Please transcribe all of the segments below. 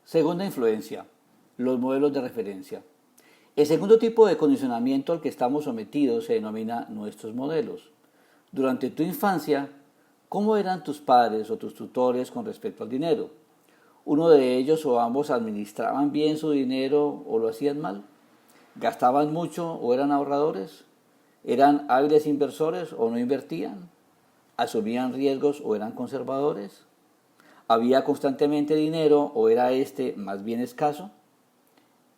Segunda influencia, los modelos de referencia. El segundo tipo de condicionamiento al que estamos sometidos se denomina nuestros modelos. Durante tu infancia, ¿cómo eran tus padres o tus tutores con respecto al dinero? ¿Uno de ellos o ambos administraban bien su dinero o lo hacían mal? ¿Gastaban mucho o eran ahorradores? ¿Eran hábiles inversores o no invertían? ¿Asumían riesgos o eran conservadores? ¿Había constantemente dinero o era este más bien escaso?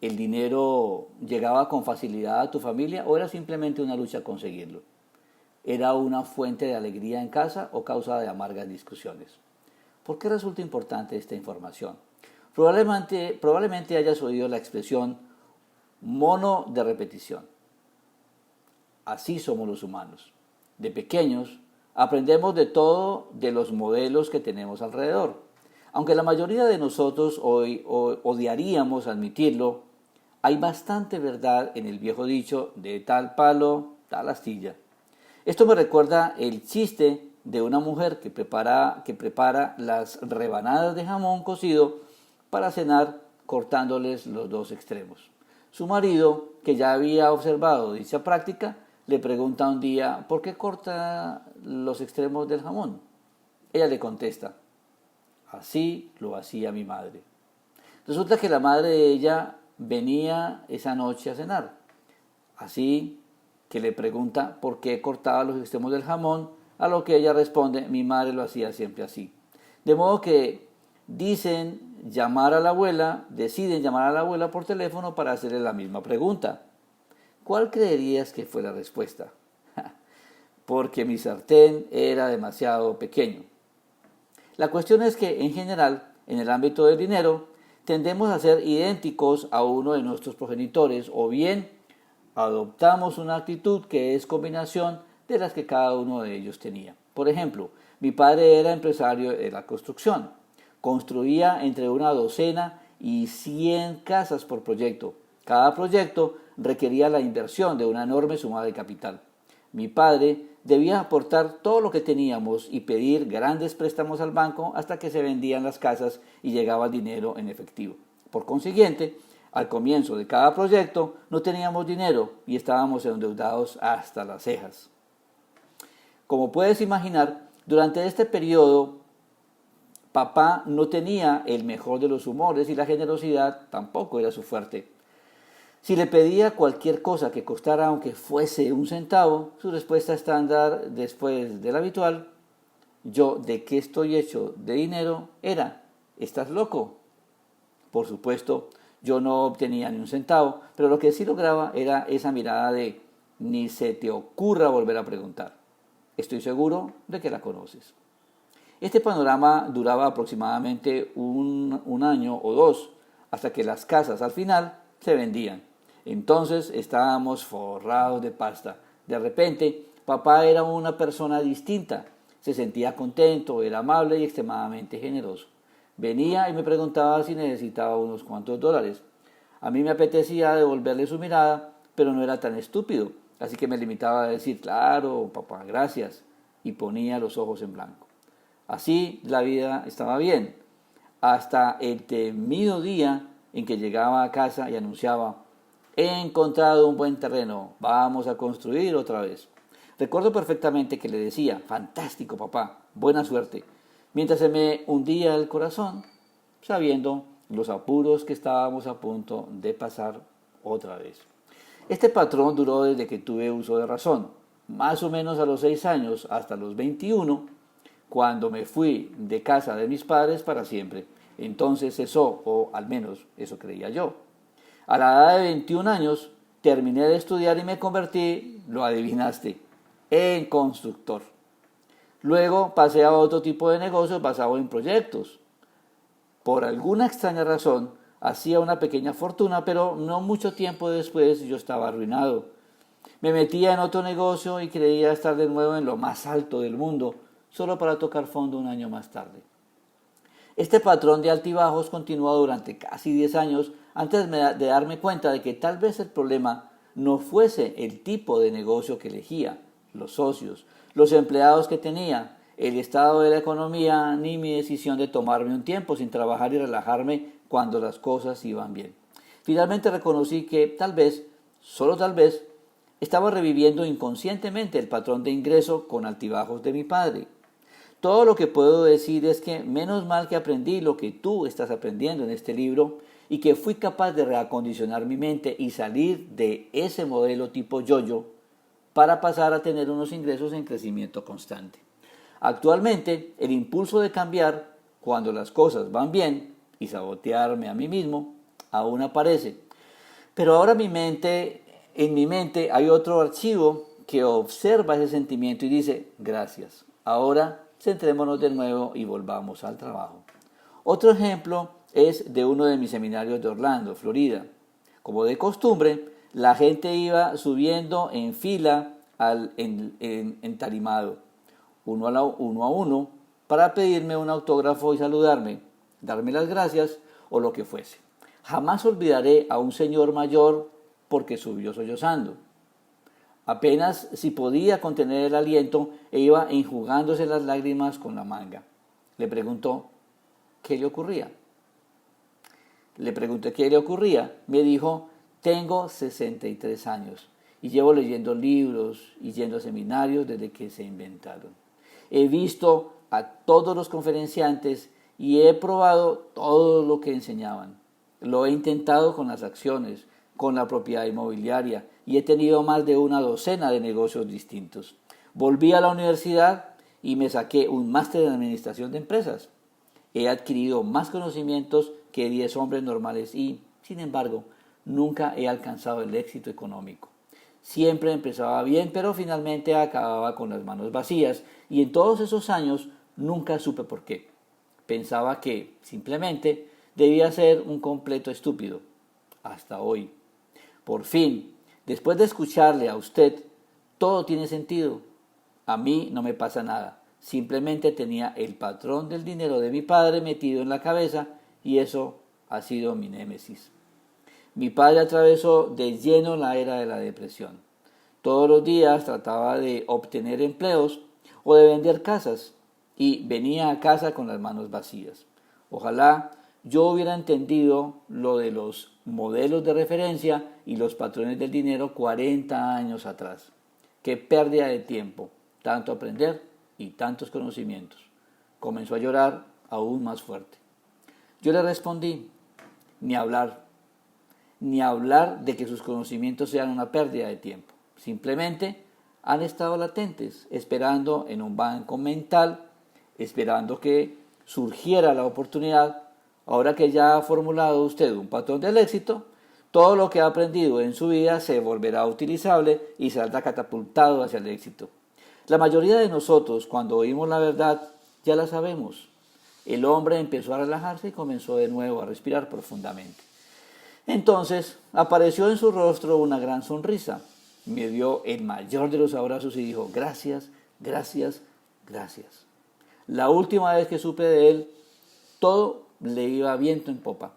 ¿El dinero llegaba con facilidad a tu familia o era simplemente una lucha a conseguirlo? ¿Era una fuente de alegría en casa o causa de amargas discusiones? ¿Por qué resulta importante esta información? Probablemente hayas oído la expresión mono de repetición. Así somos los humanos. De pequeños aprendemos de todo de los modelos que tenemos alrededor. Aunque la mayoría de nosotros hoy odiaríamos admitirlo, hay bastante verdad en el viejo dicho de tal palo, tal astilla. Esto me recuerda el chiste de una mujer que prepara las rebanadas de jamón cocido para cenar cortándoles los dos extremos. Su marido, que ya había observado dicha práctica, le pregunta un día ¿por qué corta los extremos del jamón? Ella le contesta, así lo hacía mi madre. Resulta que la madre de ella venía esa noche a cenar. Así que le pregunta por qué cortaba los extremos del jamón, a lo que ella responde, mi madre lo hacía siempre así. De modo que deciden llamar a la abuela por teléfono para hacerle la misma pregunta. ¿Cuál creerías que fue la respuesta? Porque mi sartén era demasiado pequeño. La cuestión es que, en general, en el ámbito del dinero, tendemos a ser idénticos a uno de nuestros progenitores o bien adoptamos una actitud que es combinación de las que cada uno de ellos tenía. Por ejemplo, mi padre era empresario de la construcción. Construía entre una docena y 100 casas por proyecto. Cada proyecto requería la inversión de una enorme suma de capital. Mi padre debía aportar todo lo que teníamos y pedir grandes préstamos al banco hasta que se vendían las casas y llegaba el dinero en efectivo. Por consiguiente, al comienzo de cada proyecto no teníamos dinero y estábamos endeudados hasta las cejas. Como puedes imaginar, durante este periodo, papá no tenía el mejor de los humores y la generosidad tampoco era su fuerte. Si le pedía cualquier cosa que costara aunque fuese un centavo, su respuesta estándar después del habitual, yo de qué estoy hecho de dinero, era, ¿estás loco? Por supuesto, yo no obtenía ni un centavo, pero lo que sí lograba era esa mirada de ni se te ocurra volver a preguntar. Estoy seguro de que la conoces. Este panorama duraba aproximadamente un año o dos, hasta que las casas al final se vendían. Entonces estábamos forrados de pasta. De repente, papá era una persona distinta. Se sentía contento, era amable y extremadamente generoso. Venía y me preguntaba si necesitaba unos cuantos dólares. A mí me apetecía devolverle su mirada, pero no era tan estúpido. Así que me limitaba a decir, claro, papá, gracias. Y ponía los ojos en blanco. Así la vida estaba bien. Hasta el temido día en que llegaba a casa y anunciaba, he encontrado un buen terreno, vamos a construir otra vez. Recuerdo perfectamente que le decía, fantástico papá, buena suerte, mientras se me hundía el corazón, sabiendo los apuros que estábamos a punto de pasar otra vez. Este patrón duró desde que tuve uso de razón, más o menos a los 6 años hasta los 21, cuando me fui de casa de mis padres para siempre. Entonces cesó, o al menos eso creía yo. A la edad de 21 años terminé de estudiar y me convertí, lo adivinaste, en constructor. Luego pasé a otro tipo de negocio basado en proyectos. Por alguna extraña razón, hacía una pequeña fortuna, pero no mucho tiempo después yo estaba arruinado. Me metía en otro negocio y creía estar de nuevo en lo más alto del mundo, solo para tocar fondo un año más tarde. Este patrón de altibajos continuó durante casi 10 años antes de darme cuenta de que tal vez el problema no fuese el tipo de negocio que elegía, los socios, los empleados que tenía, el estado de la economía, ni mi decisión de tomarme un tiempo sin trabajar y relajarme cuando las cosas iban bien. Finalmente reconocí que tal vez, solo tal vez, estaba reviviendo inconscientemente el patrón de ingreso con altibajos de mi padre. Todo lo que puedo decir es que menos mal que aprendí lo que tú estás aprendiendo en este libro y que fui capaz de reacondicionar mi mente y salir de ese modelo tipo yo-yo para pasar a tener unos ingresos en crecimiento constante. Actualmente, el impulso de cambiar cuando las cosas van bien y sabotearme a mí mismo aún aparece. Pero ahora en mi mente hay otro archivo que observa ese sentimiento y dice, gracias, ahora centrémonos de nuevo y volvamos al trabajo. Otro ejemplo es de uno de mis seminarios de Orlando, Florida. Como de costumbre, la gente iba subiendo en fila entarimado, uno a uno, para pedirme un autógrafo y saludarme, darme las gracias o lo que fuese. Jamás olvidaré a un señor mayor porque subió sollozando. Apenas si podía contener el aliento e iba enjugándose las lágrimas con la manga. Le preguntó qué le ocurría. Le pregunté qué le ocurría. Me dijo, tengo 63 años y llevo leyendo libros y yendo a seminarios desde que se inventaron. He visto a todos los conferenciantes y he probado todo lo que enseñaban. Lo he intentado con las acciones, con la propiedad inmobiliaria y he tenido más de una docena de negocios distintos. Volví a la universidad y me saqué un máster en administración de empresas. He adquirido más conocimientos que 10 hombres normales y, sin embargo, nunca he alcanzado el éxito económico. Siempre empezaba bien, pero finalmente acababa con las manos vacías y en todos esos años nunca supe por qué. Pensaba que, simplemente, debía ser un completo estúpido. Hasta hoy. Por fin, después de escucharle a usted, todo tiene sentido. A mí no me pasa nada. Simplemente tenía el patrón del dinero de mi padre metido en la cabeza y eso ha sido mi némesis. Mi padre atravesó de lleno la era de la depresión. Todos los días trataba de obtener empleos o de vender casas y venía a casa con las manos vacías. Ojalá yo hubiera entendido lo de los modelos de referencia y los patrones del dinero 40 años atrás. Qué pérdida de tiempo, tanto aprender y tantos conocimientos. Comenzó a llorar aún más fuerte. Yo le respondí, ni hablar de que sus conocimientos sean una pérdida de tiempo. Simplemente han estado latentes, esperando en un banco mental, esperando que surgiera la oportunidad. Ahora que ya ha formulado usted un patrón del éxito, todo lo que ha aprendido en su vida se volverá utilizable y saldrá catapultado hacia el éxito. La mayoría de nosotros, cuando oímos la verdad, ya la sabemos. El hombre empezó a relajarse y comenzó de nuevo a respirar profundamente. Entonces apareció en su rostro una gran sonrisa. Me dio el mayor de los abrazos y dijo, gracias, gracias, gracias. La última vez que supe de él, todo le iba viento en popa.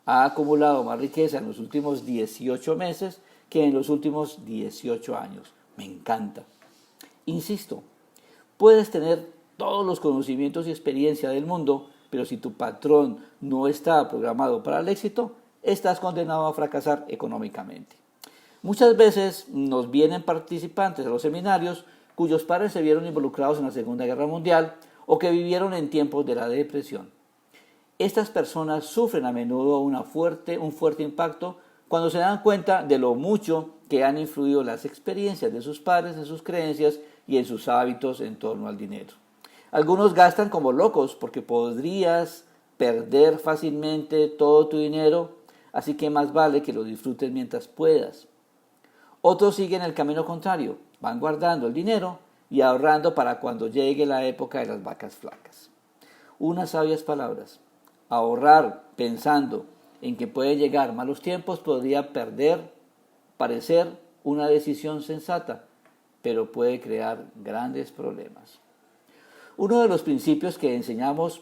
Ha acumulado más riqueza en los últimos 18 meses que en los últimos 18 años. Me encanta. Insisto, puedes tener todos los conocimientos y experiencia del mundo, pero si tu patrón no está programado para el éxito, estás condenado a fracasar económicamente. Muchas veces nos vienen participantes de los seminarios cuyos padres se vieron involucrados en la Segunda Guerra Mundial o que vivieron en tiempos de la depresión. Estas personas sufren a menudo un fuerte impacto cuando se dan cuenta de lo mucho que han influido las experiencias de sus padres en sus creencias y en sus hábitos en torno al dinero. Algunos gastan como locos porque podrías perder fácilmente todo tu dinero, así que más vale que lo disfrutes mientras puedas. Otros siguen el camino contrario, van guardando el dinero y ahorrando para cuando llegue la época de las vacas flacas. Unas sabias palabras. Ahorrar pensando en que pueden llegar malos tiempos podría parecer una decisión sensata, pero puede crear grandes problemas. Uno de los principios que enseñamos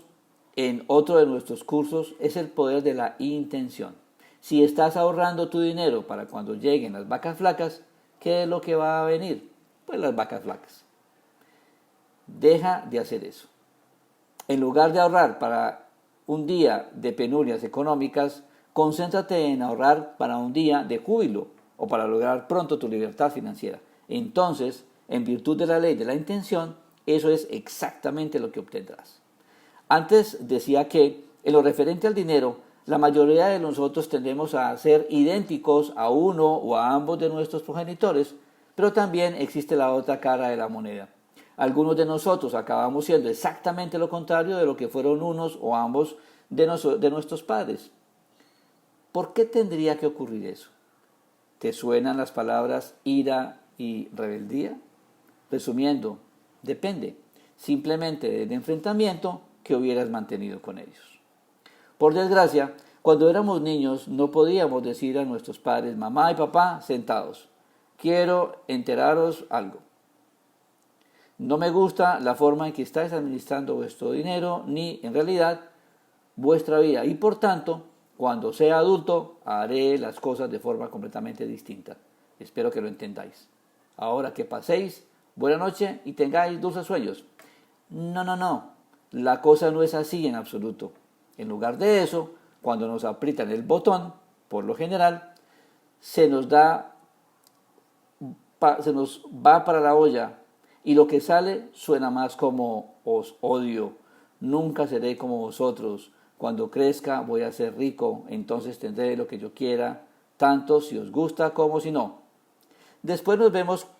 en otro de nuestros cursos es el poder de la intención. Si estás ahorrando tu dinero para cuando lleguen las vacas flacas, ¿qué es lo que va a venir? Pues las vacas flacas. Deja de hacer eso. En lugar de ahorrar para un día de penurias económicas, concéntrate en ahorrar para un día de júbilo o para lograr pronto tu libertad financiera. Entonces, en virtud de la ley de la intención, eso es exactamente lo que obtendrás. Antes decía que, en lo referente al dinero, la mayoría de nosotros tendemos a ser idénticos a uno o a ambos de nuestros progenitores, pero también existe la otra cara de la moneda. Algunos de nosotros acabamos siendo exactamente lo contrario de lo que fueron unos o ambos de nuestros padres. ¿Por qué tendría que ocurrir eso? ¿Te suenan las palabras ira y rebeldía? Resumiendo, depende simplemente del enfrentamiento que hubieras mantenido con ellos. Por desgracia, cuando éramos niños no podíamos decir a nuestros padres, mamá y papá, sentados, quiero enteraros algo. No me gusta la forma en que estáis administrando vuestro dinero, ni en realidad vuestra vida. Y por tanto, cuando sea adulto, haré las cosas de forma completamente distinta. Espero que lo entendáis. Ahora que paséis, buena noche y tengáis dulces sueños. No. La cosa no es así en absoluto. En lugar de eso, cuando nos aprietan el botón, por lo general, se nos va para la olla y lo que sale suena más como os odio, nunca seré como vosotros, cuando crezca voy a ser rico, entonces tendré lo que yo quiera, tanto si os gusta como si no. Después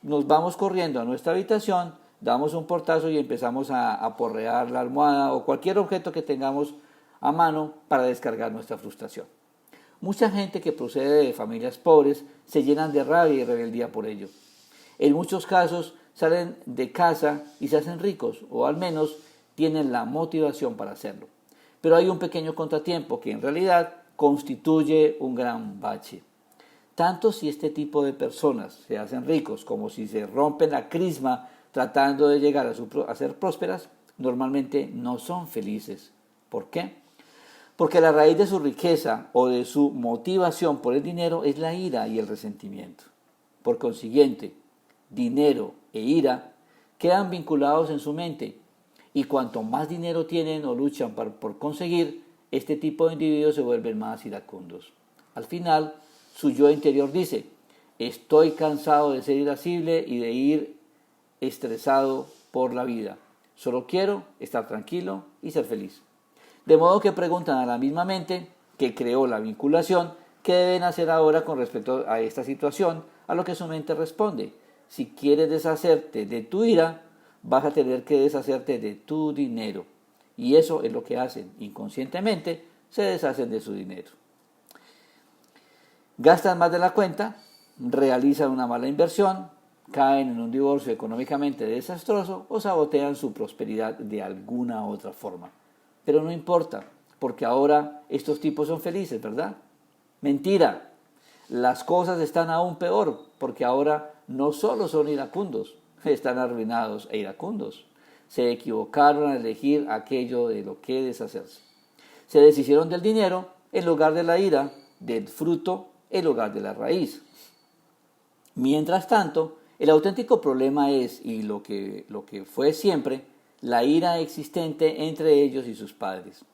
nos vamos corriendo a nuestra habitación, damos un portazo y empezamos a porrear la almohada o cualquier objeto que tengamos a mano para descargar nuestra frustración. Mucha gente que procede de familias pobres se llenan de rabia y rebeldía por ello. En muchos casos salen de casa y se hacen ricos, o al menos tienen la motivación para hacerlo. Pero hay un pequeño contratiempo que en realidad constituye un gran bache. Tanto si este tipo de personas se hacen ricos como si se rompen la crisma tratando de llegar a ser prósperas, normalmente no son felices. ¿Por qué? Porque la raíz de su riqueza o de su motivación por el dinero es la ira y el resentimiento. Por consiguiente, dinero e ira quedan vinculados en su mente y cuanto más dinero tienen o luchan por conseguir, este tipo de individuos se vuelven más iracundos. Al final, su yo interior dice, estoy cansado de ser irascible y de ir estresado por la vida. Solo quiero estar tranquilo y ser feliz. De modo que preguntan a la misma mente que creó la vinculación, ¿qué deben hacer ahora con respecto a esta situación? A lo que su mente responde, si quieres deshacerte de tu ira, vas a tener que deshacerte de tu dinero. Y eso es lo que hacen, inconscientemente se deshacen de su dinero. Gastan más de la cuenta, realizan una mala inversión, caen en un divorcio económicamente desastroso o sabotean su prosperidad de alguna otra forma. Pero no importa, porque ahora estos tipos son felices, ¿verdad? Mentira. Las cosas están aún peor, porque ahora no solo son iracundos, están arruinados e iracundos. Se equivocaron al elegir aquello de lo que deshacerse. Se deshicieron del dinero en lugar de la ira, del fruto en lugar de la raíz. Mientras tanto, el auténtico problema es, y lo que fue siempre, la ira existente entre ellos y sus padres.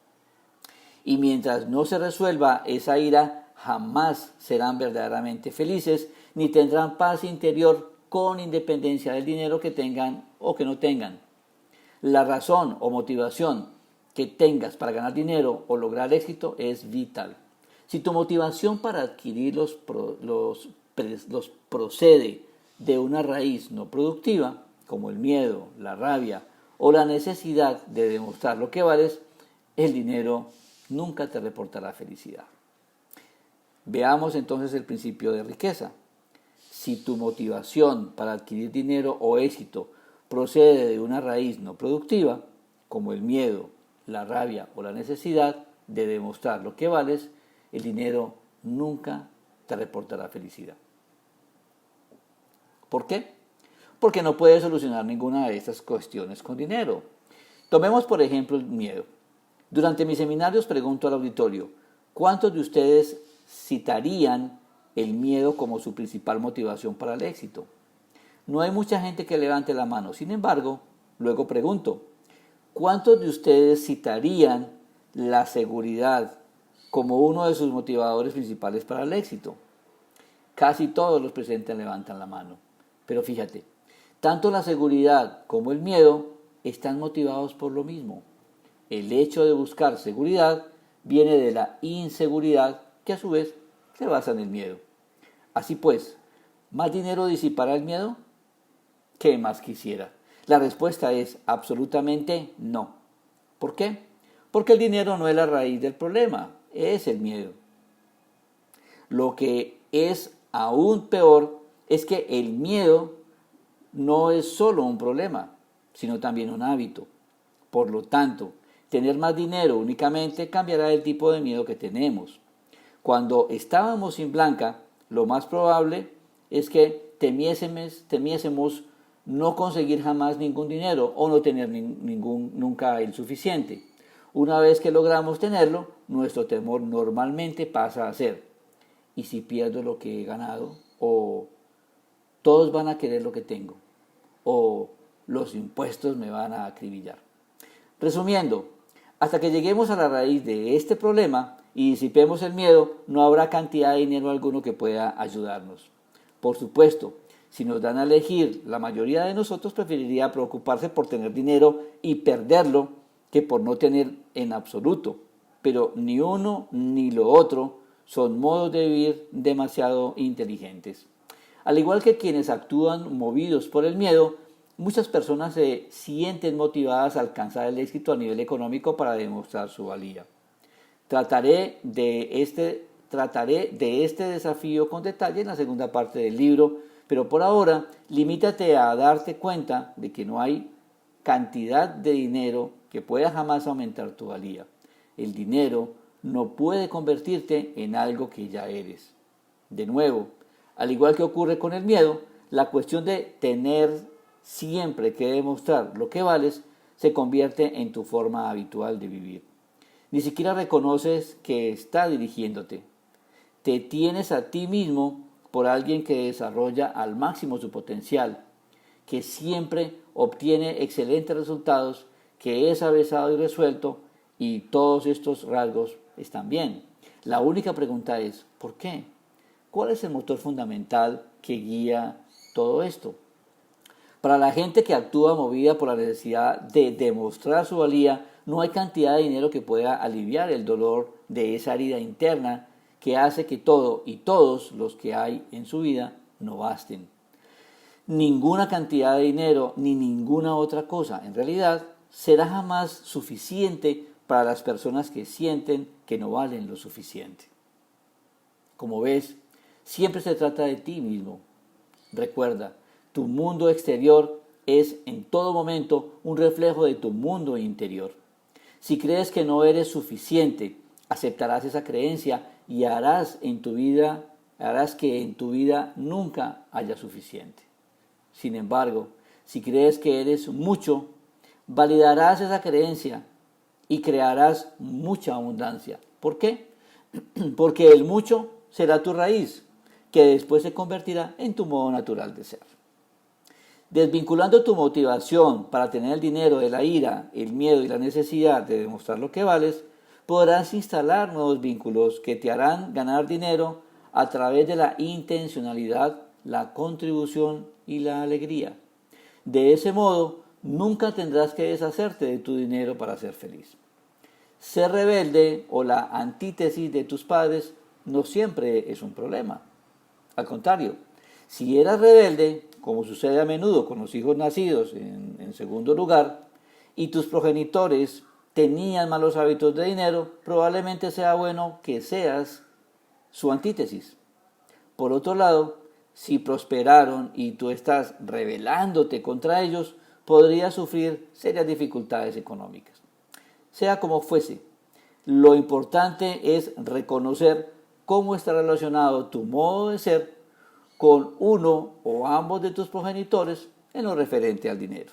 Y mientras no se resuelva esa ira, jamás serán verdaderamente felices, ni tendrán paz interior con independencia del dinero que tengan o que no tengan. La razón o motivación que tengas para ganar dinero o lograr éxito es vital. Si tu motivación para adquirirlos procede de una raíz no productiva, como el miedo, la rabia o la necesidad de demostrar lo que vales, el dinero nunca te reportará felicidad. Veamos entonces el principio de riqueza. Si tu motivación para adquirir dinero o éxito procede de una raíz no productiva, como el miedo, la rabia o la necesidad de demostrar lo que vales, el dinero nunca te reportará felicidad. ¿Por qué? Porque no puedes solucionar ninguna de estas cuestiones con dinero. Tomemos por ejemplo el miedo. Durante mis seminarios pregunto al auditorio, ¿cuántos de ustedes citarían el miedo como su principal motivación para el éxito? No hay mucha gente que levante la mano. Sin embargo, luego pregunto, ¿cuántos de ustedes citarían la seguridad como uno de sus motivadores principales para el éxito. Casi todos los presentes levantan la mano. Pero fíjate, tanto la seguridad como el miedo están motivados por lo mismo. El hecho de buscar seguridad viene de la inseguridad, que a su vez se basa en el miedo. Así pues, ¿más dinero disipará el miedo? ¿Qué más quisiera? La respuesta es absolutamente no. ¿Por qué? Porque el dinero no es la raíz del problema, es el miedo. Lo que es aún peor es que el miedo no es solo un problema, sino también un hábito. Por lo tanto, tener más dinero únicamente cambiará el tipo de miedo que tenemos. Cuando estábamos sin Blanca, lo más probable es que temiésemos no conseguir jamás ningún dinero o no tener nunca el suficiente. Una vez que logramos tenerlo, nuestro temor normalmente pasa a ser: ¿y si pierdo lo que he ganado? O todos van a querer lo que tengo, o los impuestos me van a acribillar. Resumiendo, hasta que lleguemos a la raíz de este problema y disipemos el miedo, no habrá cantidad de dinero alguno que pueda ayudarnos. Por supuesto, si nos dan a elegir, la mayoría de nosotros preferiría preocuparse por tener dinero y perderlo que por no tener en absoluto. Pero ni uno ni lo otro son modos de vivir demasiado inteligentes. Al igual que quienes actúan movidos por el miedo, muchas personas se sienten motivadas a alcanzar el éxito a nivel económico para demostrar su valía. Trataré de este desafío con detalle en la segunda parte del libro, pero por ahora limítate a darte cuenta de que no hay cantidad de dinero que pueda jamás aumentar tu valía. El dinero no puede convertirte en algo que ya eres. De nuevo, al igual que ocurre con el miedo, la cuestión de tener siempre que demostrar lo que vales se convierte en tu forma habitual de vivir. Ni siquiera reconoces que está dirigiéndote. Te tienes a ti mismo por alguien que desarrolla al máximo su potencial, que siempre obtiene excelentes resultados, que es avesado y resuelto, y todos estos rasgos están bien. La única pregunta es, ¿por qué? ¿Cuál es el motor fundamental que guía todo esto? Para la gente que actúa movida por la necesidad de demostrar su valía, no hay cantidad de dinero que pueda aliviar el dolor de esa herida interna que hace que todo y todos los que hay en su vida no basten. Ninguna cantidad de dinero ni ninguna otra cosa, en realidad, será jamás suficiente para las personas que sienten que no valen lo suficiente. Como ves, siempre se trata de ti mismo. Recuerda, tu mundo exterior es en todo momento un reflejo de tu mundo interior. Si crees que no eres suficiente, aceptarás esa creencia y harás que en tu vida nunca haya suficiente. Sin embargo, si crees que eres mucho, validarás esa creencia y crearás mucha abundancia. ¿Por qué? Porque el mucho será tu raíz, que después se convertirá en tu modo natural de ser. Desvinculando tu motivación para tener el dinero de la ira, el miedo y la necesidad de demostrar lo que vales, podrás instalar nuevos vínculos que te harán ganar dinero a través de la intencionalidad, la contribución y la alegría. De ese modo, nunca tendrás que deshacerte de tu dinero para ser feliz. Ser rebelde o la antítesis de tus padres no siempre es un problema. Al contrario, si eras rebelde, como sucede a menudo con los hijos nacidos en segundo lugar, y tus progenitores tenían malos hábitos de dinero, probablemente sea bueno que seas su antítesis. Por otro lado, si prosperaron y tú estás rebelándote contra ellos, podrías sufrir serias dificultades económicas. Sea como fuese, lo importante es reconocer cómo está relacionado tu modo de ser con uno o ambos de tus progenitores en lo referente al dinero.